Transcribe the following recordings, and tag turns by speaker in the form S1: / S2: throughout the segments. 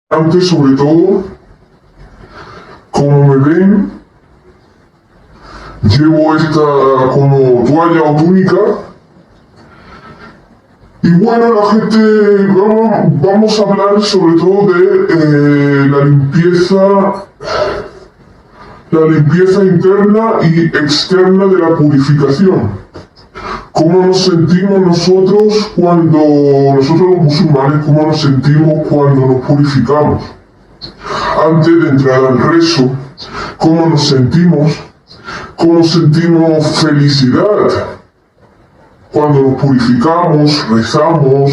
S1: Antes, sobre todo, como me ven, llevo esta como toalla o túnica. Y bueno, la gente, vamos a hablar sobre todo de la limpieza interna y externa de la purificación. ¿Cómo nos sentimos nosotros los musulmanes, cómo nos sentimos cuando nos purificamos? Antes de entrar al rezo, ¿cómo nos sentimos? ¿Cómo sentimos felicidad? Cuando nos purificamos, rezamos,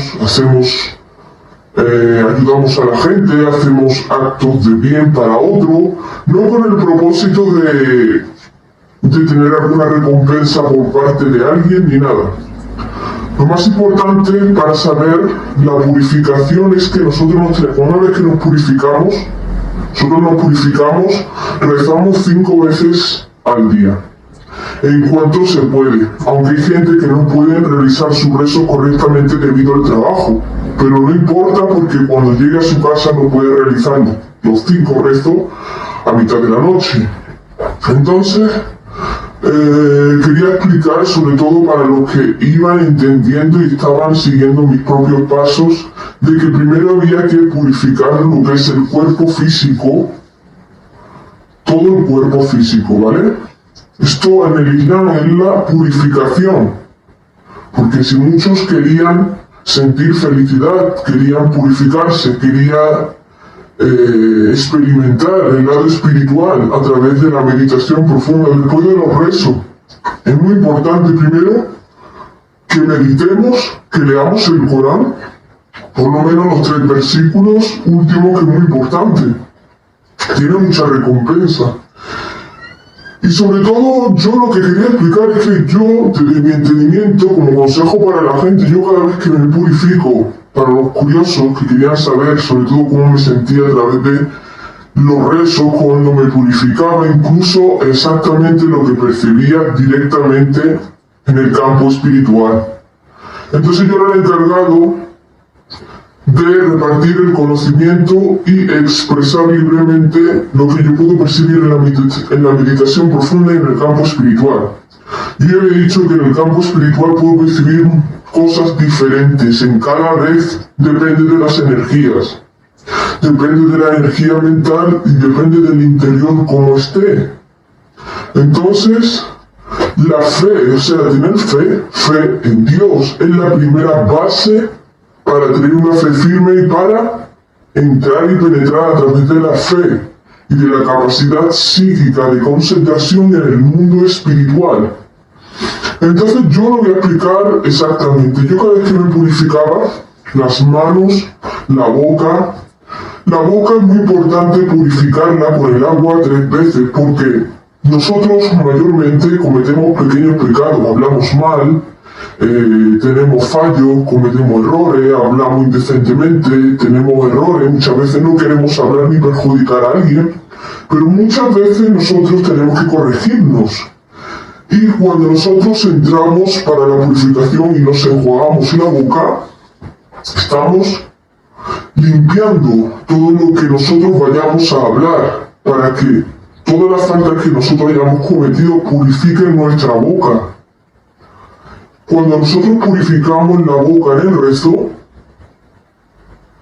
S1: ayudamos a la gente, hacemos actos de bien para otro, no con el propósito de tener alguna recompensa por parte de alguien ni nada. Lo más importante para saber la purificación es que una vez que nos purificamos, rezamos 5 veces al día, en cuanto se puede, aunque hay gente que no puede realizar su rezo correctamente debido al trabajo, pero no importa porque cuando llegue a su casa no puede realizar los 5 rezos a mitad de la noche. Entonces, quería explicar, sobre todo para los que iban entendiendo y estaban siguiendo mis propios pasos, de que primero había que purificar lo que es el cuerpo físico, todo el cuerpo físico, ¿vale? Esto en el Islam es la purificación, porque si muchos querían sentir felicidad, querían purificarse, querían experimentar el lado espiritual a través de la meditación profunda después de los rezos. Es muy importante primero que meditemos, que leamos el Corán, por lo menos los 3 versículos últimos, que es muy importante, tiene mucha recompensa. Y sobre todo, yo lo que quería explicar es que yo, desde mi entendimiento, como consejo para la gente, yo cada vez que me purifico, para los curiosos que querían saber sobre todo cómo me sentía a través de los rezos cuando me purificaba, incluso exactamente lo que percibía directamente en el campo espiritual. Entonces yo era el encargado de repartir el conocimiento y expresar libremente lo que yo puedo percibir en la meditación profunda y en el campo espiritual. Yo he dicho que en el campo espiritual puedo percibir cosas diferentes, en cada vez depende de las energías, depende de la energía mental y depende del interior como esté. Entonces, la fe, tener fe en Dios es la primera base para tener una fe firme y para entrar y penetrar a través de la fe y de la capacidad psíquica de concentración en el mundo espiritual. Entonces yo lo voy a explicar exactamente. Yo cada vez que me purificaba, las manos, la boca es muy importante purificarla con el agua 3 veces, porque nosotros mayormente cometemos pequeños pecados, hablamos mal, tenemos fallos, cometemos errores, hablamos indecentemente, tenemos errores, muchas veces no queremos hablar ni perjudicar a alguien, pero muchas veces nosotros tenemos que corregirnos. Y cuando nosotros entramos para la purificación y nos enjuagamos la boca, estamos limpiando todo lo que nosotros vayamos a hablar, para que todas las faltas que nosotros hayamos cometido purifiquen nuestra boca. Cuando nosotros purificamos la boca en el rezo,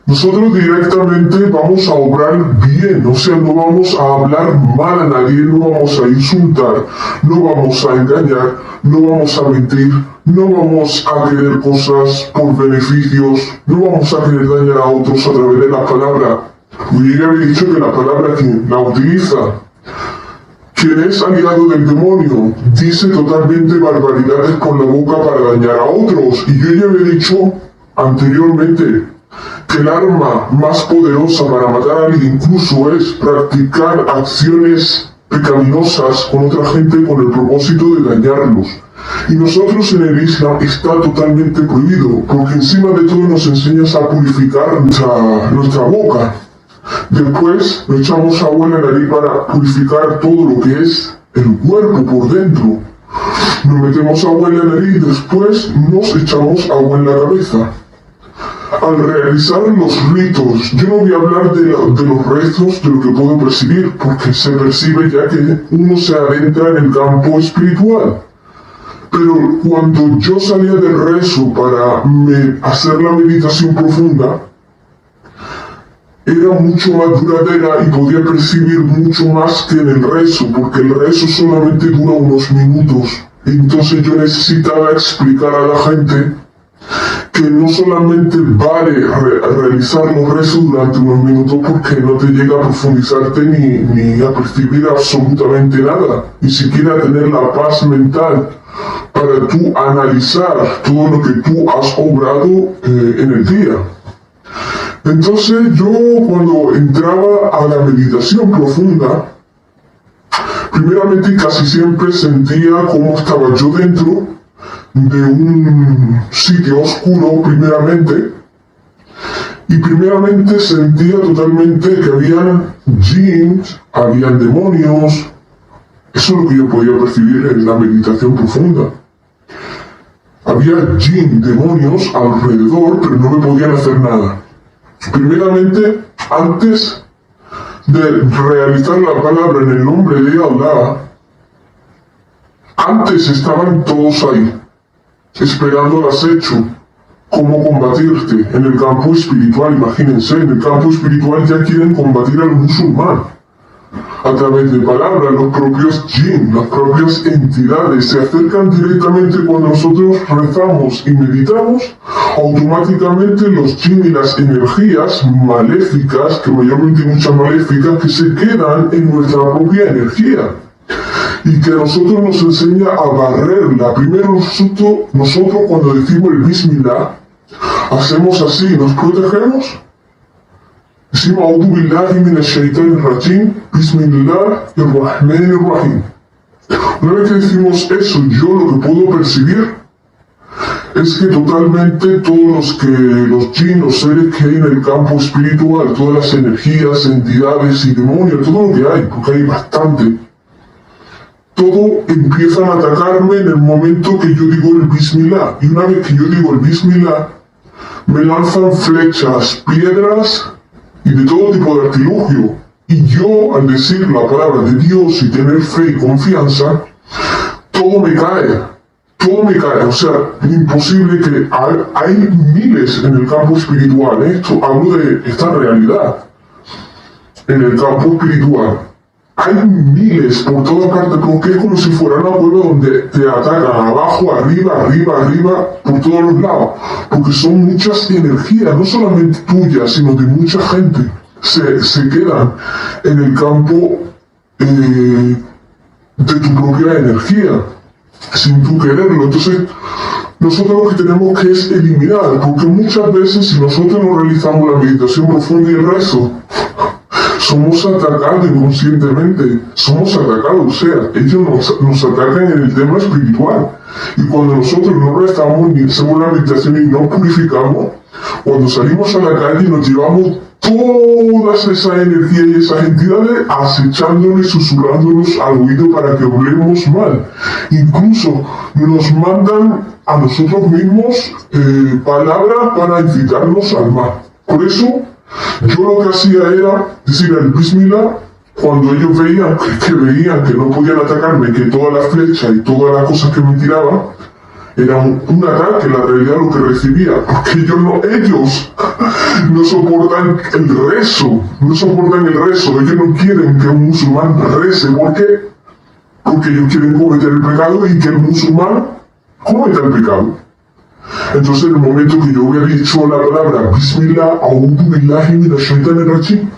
S1: nosotros directamente vamos a obrar bien, no vamos a hablar mal a nadie, no vamos a insultar, no vamos a engañar, no vamos a mentir, no vamos a querer cosas por beneficios, no vamos a querer dañar a otros a través de la palabra. Yo ya había dicho que la palabra quien la utiliza, quien es aliado del demonio, dice totalmente barbaridades por la boca para dañar a otros. Y yo ya había dicho anteriormente que el arma más poderosa para matar a alguien incluso es practicar acciones pecaminosas con otra gente con el propósito de dañarlos. Y nosotros en el Islam está totalmente prohibido, porque encima de todo nos enseñas a purificar nuestra boca. Después le echamos agua en la nariz para purificar todo lo que es el cuerpo por dentro. Nos metemos agua en la nariz y después nos echamos agua en la cabeza. al realizar los ritos, yo no voy a hablar de los restos, de lo que puedo percibir, porque se percibe ya que uno se adentra en el campo espiritual. Pero cuando yo salía del rezo para hacer la meditación profunda, era mucho más duradera y podía percibir mucho más que en el rezo, porque el rezo solamente dura unos minutos. Entonces yo necesitaba explicar a la gente que no solamente vale realizar los rezos durante unos minutos porque no te llega a profundizarte ni a percibir absolutamente nada, ni siquiera a tener la paz mental para tú analizar todo lo que tú has obrado en el día. Entonces yo cuando entraba a la meditación profunda, primeramente casi siempre sentía cómo estaba yo dentro de un sitio oscuro primeramente, y primeramente sentía totalmente que habían jinns, habían demonios. Eso es lo que yo podía percibir en la meditación profunda. Había jinn, demonios alrededor, pero no me podían hacer nada. Primeramente, antes de realizar la palabra en el nombre de Allah, antes estaban todos ahí, esperando el acecho, cómo combatirte. En el campo espiritual, imagínense, en el campo espiritual ya quieren combatir al musulmán. A través de palabras, los propios jinn, las propias entidades se acercan directamente cuando nosotros rezamos y meditamos. Automáticamente los jinn y las energías maléficas, que mayormente muchas maléficas, que se quedan en nuestra propia energía y que a nosotros nos enseña a barrerla. Primero nosotros cuando decimos el Bismillah, hacemos así, nos protegemos. Decimos A'udhu billahi minash shaitanir rajim, Bismillahirrahmanirrahim. Una vez que decimos eso, yo lo que puedo percibir es que totalmente todos los jinn, los seres que hay en el campo espiritual, todas las energías, entidades y demonios, todo lo que hay, porque hay bastante, todo empiezan a atacarme en el momento que yo digo el Bismillah. Y una vez que yo digo el Bismillah, me lanzan flechas, piedras y de todo tipo de artilugio. Y yo, al decir la palabra de Dios y tener fe y confianza, todo me cae. Todo me cae. O sea, es imposible que hay miles en el campo espiritual. Esto hablo de esta realidad. En el campo espiritual hay miles por toda parte, porque es como si fuera una cueva donde te atacan abajo, arriba, arriba, arriba, por todos los lados. Porque son muchas energías, no solamente tuyas, sino de mucha gente. Se quedan en el campo de tu propia energía, sin tú quererlo. Entonces, nosotros lo que tenemos que es eliminar, porque muchas veces si nosotros no realizamos la meditación profunda y el rezo, somos atacados inconscientemente, somos atacados, o sea, ellos nos atacan en el tema espiritual. Y cuando nosotros no rezamos ni hacemos la meditación y no purificamos, cuando salimos a la calle nos llevamos todas esas energías y esas entidades acechándonos y susurrándonos al oído para que hablemos mal. Incluso nos mandan a nosotros mismos palabras para incitarnos al mal. Por eso, yo lo que hacía era decir el Bismillah cuando ellos veían que no podían atacarme, que todas las flechas y todas las cosas que me tiraban eran un ataque, la realidad lo que recibía, porque ellos no soportan el rezo, ellos no quieren que un musulmán rece. ¿Por qué? Porque ellos quieren cometer el pecado y que el musulmán cometa el pecado. Entonces, en el momento que yo hubiera dicho la palabra Bismillah, A'udhu billahi minash shaitanir rajim,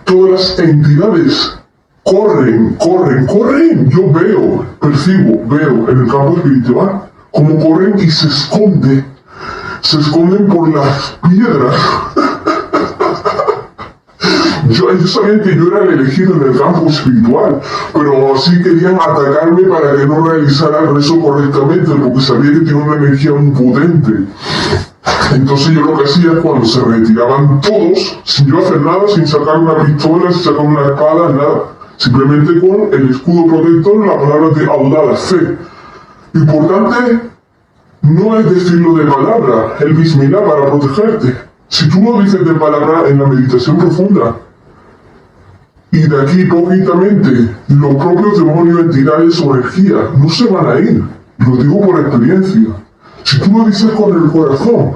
S1: todas las entidades corren. Yo veo en el campo espiritual cómo corren y se esconden por las piedras. Ellos sabían que yo era el elegido en el campo espiritual, pero así querían atacarme para que no realizara el rezo correctamente, porque sabía que tenía una energía muy potente. Entonces yo lo que hacía cuando se retiraban todos, sin yo hacer nada, sin sacar una pistola, sin sacar una espada, nada. Simplemente con el escudo protector, la palabra de Allah, la fe. Importante, no es decirlo de palabra, el bismillah para protegerte. Si tú lo dices de palabra en la meditación profunda, y de aquí hipócritamente, los propios demonios, entidades o energías no se van a ir. Lo digo por experiencia. Si tú lo dices con el corazón,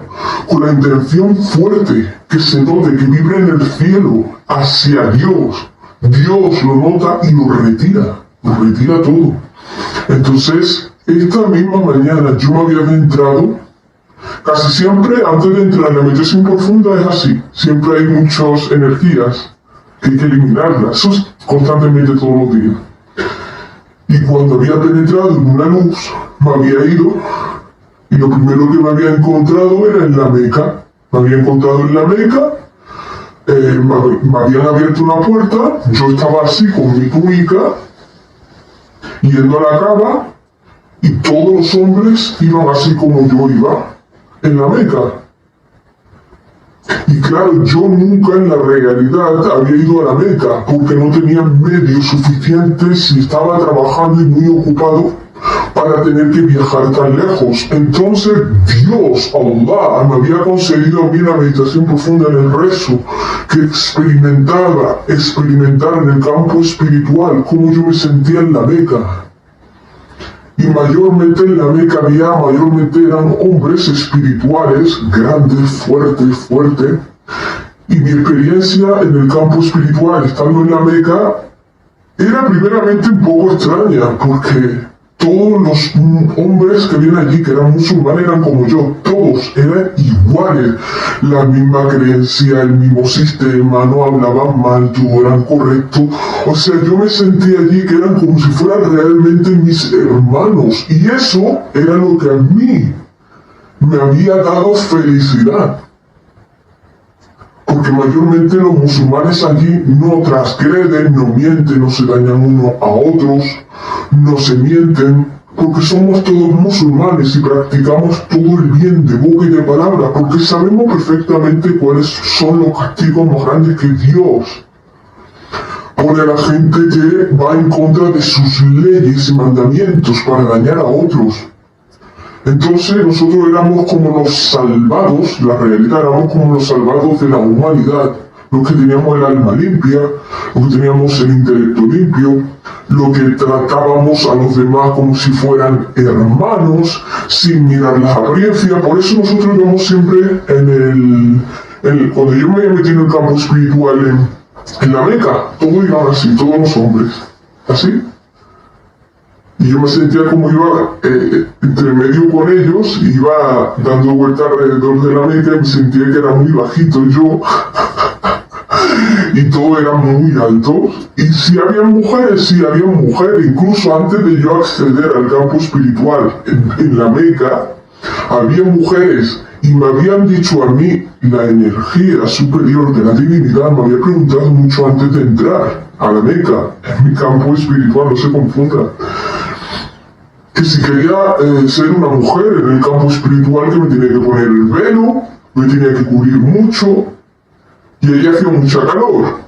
S1: con la intención fuerte, que se note, que vibre en el cielo, hacia Dios, Dios lo nota y lo retira todo. Entonces, esta misma mañana yo me había adentrado, casi siempre antes de entrar en la meditación profunda es así, siempre hay muchas energías que hay que eliminarlas, eso es constantemente todos los días. Y cuando había penetrado en una luz, me había ido, y lo primero que me había encontrado era en la Meca. Me había encontrado en la Meca, me habían abierto una puerta, yo estaba así con mi túnica, yendo a la cama, y todos los hombres iban así como yo iba, en la Meca. Y claro, yo nunca en la realidad había ido a la Meca, porque no tenía medios suficientes y estaba trabajando y muy ocupado para tener que viajar tan lejos. Entonces Dios, Allah, me había concedido a mí la meditación profunda en el rezo, que experimentar en el campo espiritual cómo yo me sentía en la Meca. Y mayormente en la Meca mayormente eran hombres espirituales, grandes, fuertes. Y mi experiencia en el campo espiritual, estando en la Meca, era primeramente un poco extraña, porque todos los hombres que vienen allí, que eran musulmanes, eran como yo, todos eran iguales, la misma creencia, el mismo sistema, no hablaban mal, todos eran correctos. O sea, yo me sentía allí que eran como si fueran realmente mis hermanos, y eso era lo que a mí me había dado felicidad. Porque mayormente los musulmanes allí no transgreden, no mienten, no se dañan unos a otros, no se mienten, porque somos todos musulmanes y practicamos todo el bien de boca y de palabra, porque sabemos perfectamente cuáles son los castigos más grandes que Dios pone a la gente que va en contra de sus leyes y mandamientos para dañar a otros. Entonces nosotros éramos como los salvados, la realidad éramos como los salvados de la humanidad, los que teníamos el alma limpia, los que teníamos el intelecto limpio, los que tratábamos a los demás como si fueran hermanos, sin mirar las apariencias. Por eso nosotros íbamos siempre cuando yo me había metido en el campo espiritual en la Meca, todos iban así, todos los hombres, así. Y yo me sentía como iba entre medio con ellos, iba dando vueltas alrededor de la Meca y me sentía que era muy bajito yo, y todos eran muy altos. Y si había mujeres, incluso antes de yo acceder al campo espiritual en la Meca, había mujeres, y me habían dicho a mí, la energía superior de la divinidad me había preguntado mucho antes de entrar a la Meca, en mi campo espiritual, no se confunda, que si quería ser una mujer en el campo espiritual, que me tenía que poner el velo, me tenía que cubrir mucho, y allí hacía mucha calor.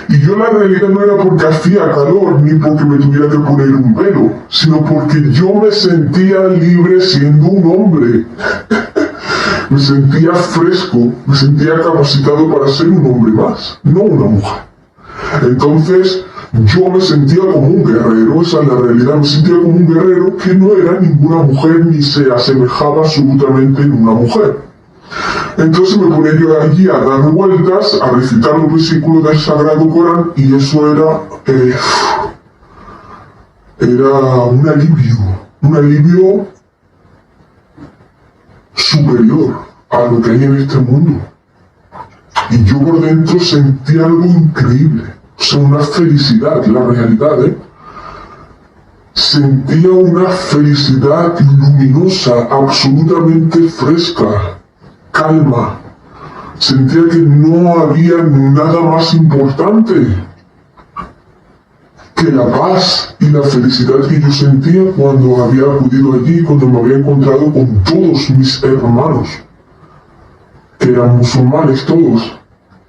S1: Y yo la realidad no era porque hacía calor, ni porque me tuviera que poner un velo, sino porque yo me sentía libre siendo un hombre. Me sentía fresco, me sentía capacitado para ser un hombre más, no una mujer. Entonces, yo me sentía como un guerrero, esa es la realidad, me sentía como un guerrero que no era ninguna mujer ni se asemejaba absolutamente en una mujer. Entonces me ponía yo allí a dar vueltas, a recitar los versículos del Sagrado Corán, y eso era un alivio superior a lo que hay en este mundo. Y yo por dentro sentía algo increíble. O sea, una felicidad, la realidad, Sentía una felicidad luminosa, absolutamente fresca, calma. Sentía que no había nada más importante que la paz y la felicidad que yo sentía cuando había acudido allí, cuando me había encontrado con todos mis hermanos, que eran musulmanes todos.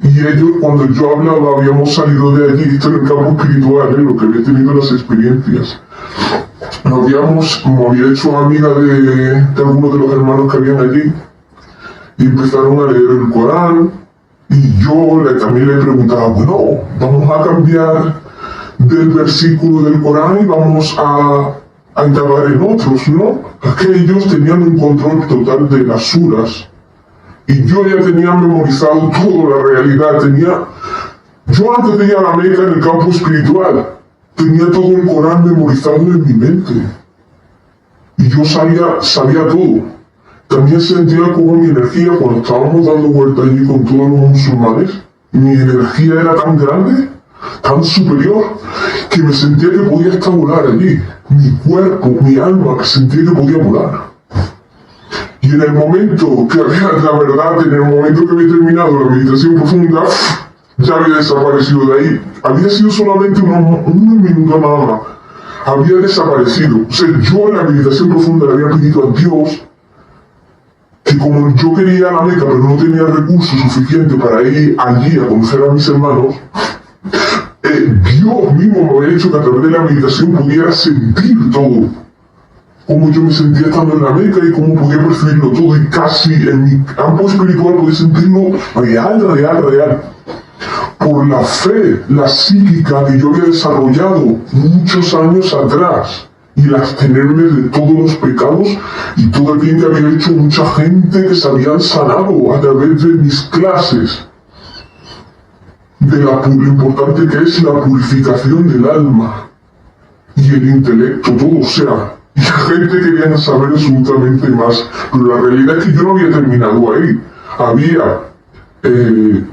S1: Y ellos, cuando yo hablaba, habíamos salido de allí, esto en el campo espiritual, lo que había tenido las experiencias. me había hecho amiga de algunos de los hermanos que habían allí y empezaron a leer el Corán y yo también le preguntaba, bueno, vamos a cambiar del versículo del Corán y vamos a indagar en otros, ¿no? Es que ellos tenían un control total de las suras y yo ya tenía memorizado toda la realidad, yo antes de ir a la Meca en el campo espiritual, tenía todo el Corán memorizado en mi mente. Y yo sabía todo. También sentía como mi energía, cuando estábamos dando vueltas allí con todos los musulmanes, mi energía era tan grande, tan superior, que me sentía que podía hasta volar allí. Mi cuerpo, mi alma, me sentía que podía volar. Y en el momento que la verdad, en el momento que había terminado la meditación profunda, ya había desaparecido de ahí. Había sido solamente unos minutos nada más. Había desaparecido. O sea, yo en la meditación profunda le había pedido a Dios que como yo quería ir a la Meca, pero no tenía recursos suficientes para ir allí a conocer a mis hermanos, Dios mismo me había dicho que a través de la meditación pudiera sentir todo. Cómo yo me sentía estando en la Meca y cómo podía percibirlo todo. Y casi en mi campo espiritual podía sentirlo real. Por la fe, la psíquica que yo había desarrollado muchos años atrás y el abstenerme de todos los pecados y todo el bien que había hecho mucha gente que se habían sanado a través de mis clases, de lo importante que es la purificación del alma y el intelecto, todo, o sea, y la gente quería saber absolutamente más, pero la realidad es que yo no había terminado ahí,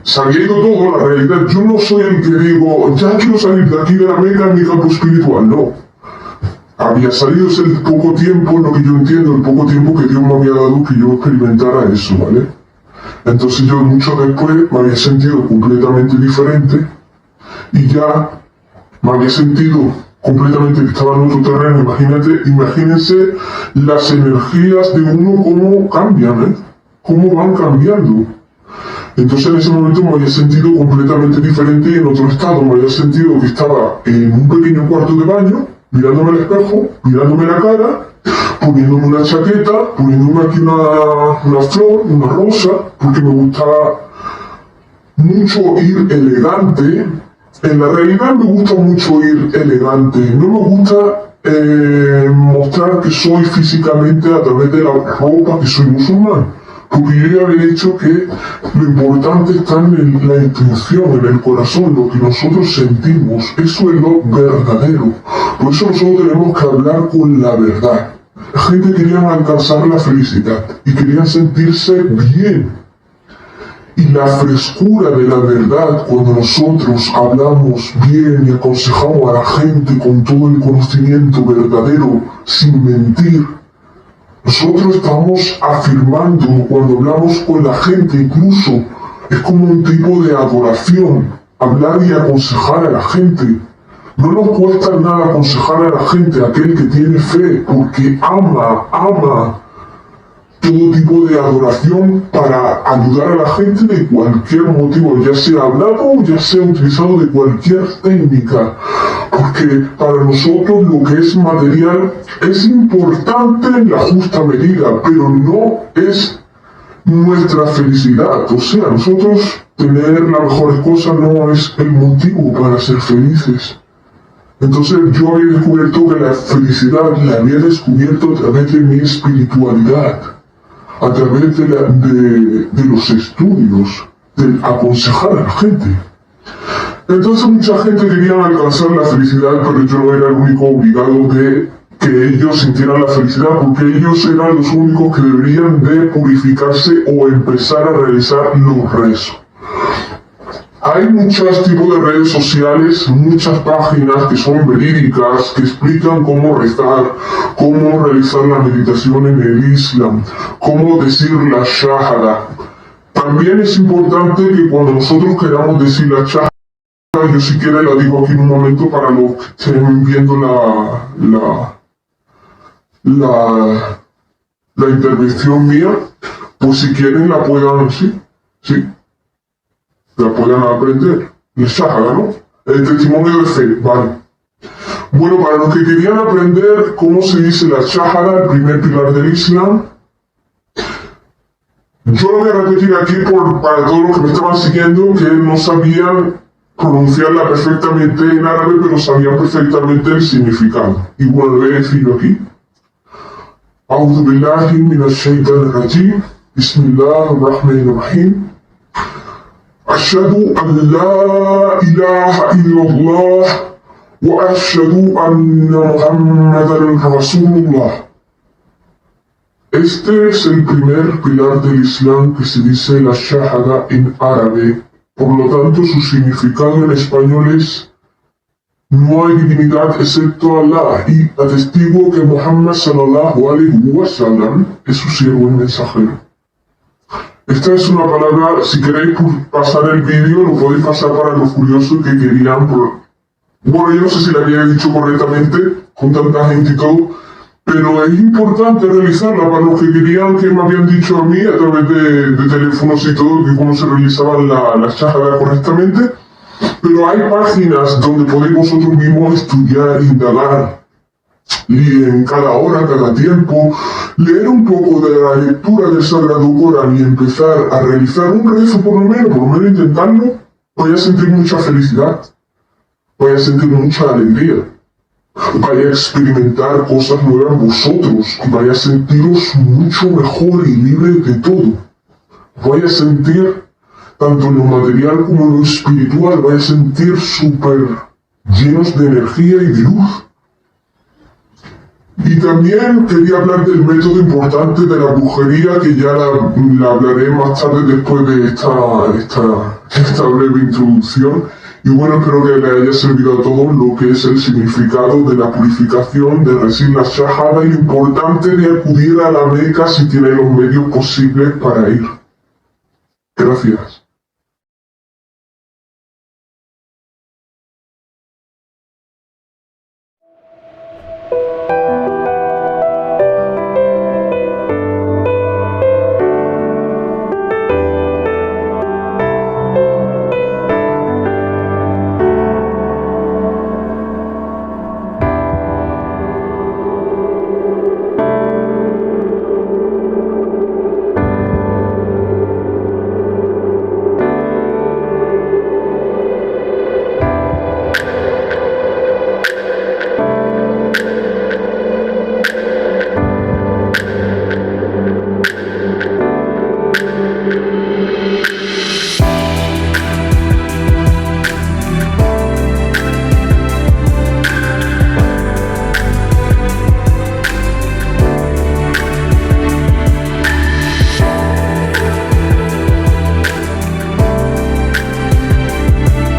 S1: se había ido todo, la realidad. Yo no soy el que digo, ya quiero salir de aquí de la Meca en mi campo espiritual, no. Había salido ese poco tiempo, lo que yo entiendo, el poco tiempo que Dios me había dado que yo experimentara eso, ¿vale? Entonces yo mucho después me había sentido completamente diferente y ya me había sentido completamente que estaba en otro terreno. Imagínense las energías de uno cómo cambian, cómo van cambiando. Entonces en ese momento me había sentido completamente diferente y en otro estado. Me había sentido que estaba en un pequeño cuarto de baño, mirándome al espejo, mirándome la cara, poniéndome una chaqueta, poniéndome aquí una flor, una rosa, porque me gustaba mucho ir elegante. En la realidad me gusta mucho ir elegante. No me gusta mostrar que soy físicamente a través de la ropa, que soy musulmán. Porque yo ya había dicho que lo importante está en la intención, en el corazón, lo que nosotros sentimos. Eso es lo verdadero. Por eso nosotros tenemos que hablar con la verdad. La gente quería alcanzar la felicidad y querían sentirse bien. Y la frescura de la verdad, cuando nosotros hablamos bien y aconsejamos a la gente con todo el conocimiento verdadero, sin mentir, nosotros estamos afirmando, cuando hablamos con la gente, incluso es como un tipo de adoración, hablar y aconsejar a la gente. No nos cuesta nada aconsejar a la gente, aquel que tiene fe, porque ama todo tipo de adoración para ayudar a la gente de cualquier motivo, ya sea hablado, ya sea utilizado de cualquier técnica. Porque para nosotros lo que es material es importante en la justa medida, pero no es nuestra felicidad. O sea, nosotros tener las mejores cosas no es el motivo para ser felices. Entonces yo había descubierto que la felicidad la había descubierto a través de mi espiritualidad, a través de los estudios, del aconsejar a la gente. Entonces mucha gente quería alcanzar la felicidad, pero yo no era el único obligado de que ellos sintieran la felicidad, porque ellos eran los únicos que deberían de purificarse o empezar a realizar los rezos. Hay muchos tipos de redes sociales, muchas páginas que son verídicas, que explican cómo rezar, cómo realizar la meditación en el Islam, cómo decir la Shahada. También es importante que cuando nosotros queramos decir la Shahada, yo si quieren la digo aquí en un momento para los que estén viendo la intervención mía, pues si quieren la puedan, sí, la puedan aprender. La Shahada, ¿no? El testimonio de fe, vale. Bueno, para los que querían aprender cómo se dice la Shahada, el primer pilar del Islam, yo lo voy a repetir aquí para todos los que me estaban siguiendo, que no sabían pronunciarla perfectamente en árabe, pero sabían perfectamente el significado. Y bueno, voy a decirlo aquí. أعوذ بالله من الشيطان الرجيم بسم الله الرحمن الرحيم أشهد أن لا إله إلا الله وأشهد أن محمدا رسول الله. Este es el primer pilar del Islam que se dice la Shahada en árabe. Por lo tanto, su significado en español es: no hay divinidad excepto Allah, y atestigo que Muhammad sallallahu alaihi wasallam es su siervo y mensajero. Esta es una palabra, si queréis pasar el vídeo, lo podéis pasar para los curiosos que querían. Bueno, yo no sé si lo había dicho correctamente, con tanta gente y todo, pero es importante realizarla para los que querían, que me habían dicho a mí a través de teléfonos y todo, que cómo se realizaban la shahada correctamente. Pero hay páginas donde podéis vosotros mismos estudiar, indagar, y en cada hora, cada tiempo, leer un poco de la lectura del Sagrado Corán y empezar a realizar un rezo por lo menos intentarlo, vais a sentir mucha felicidad, vais a sentir mucha alegría, vais a experimentar cosas nuevas vosotros, vais a sentiros mucho mejor y libre de todo, vais a sentir tanto en lo material como en lo espiritual, vais a sentir súper llenos de energía y de luz. Y también quería hablar del método importante de la brujería, que ya la hablaré más tarde después de esta breve introducción. Y bueno, espero que les haya servido a todos lo que es el significado de la purificación, de recibir la Shahada y lo importante de acudir a la Meca si tienen los medios posibles para ir. Gracias.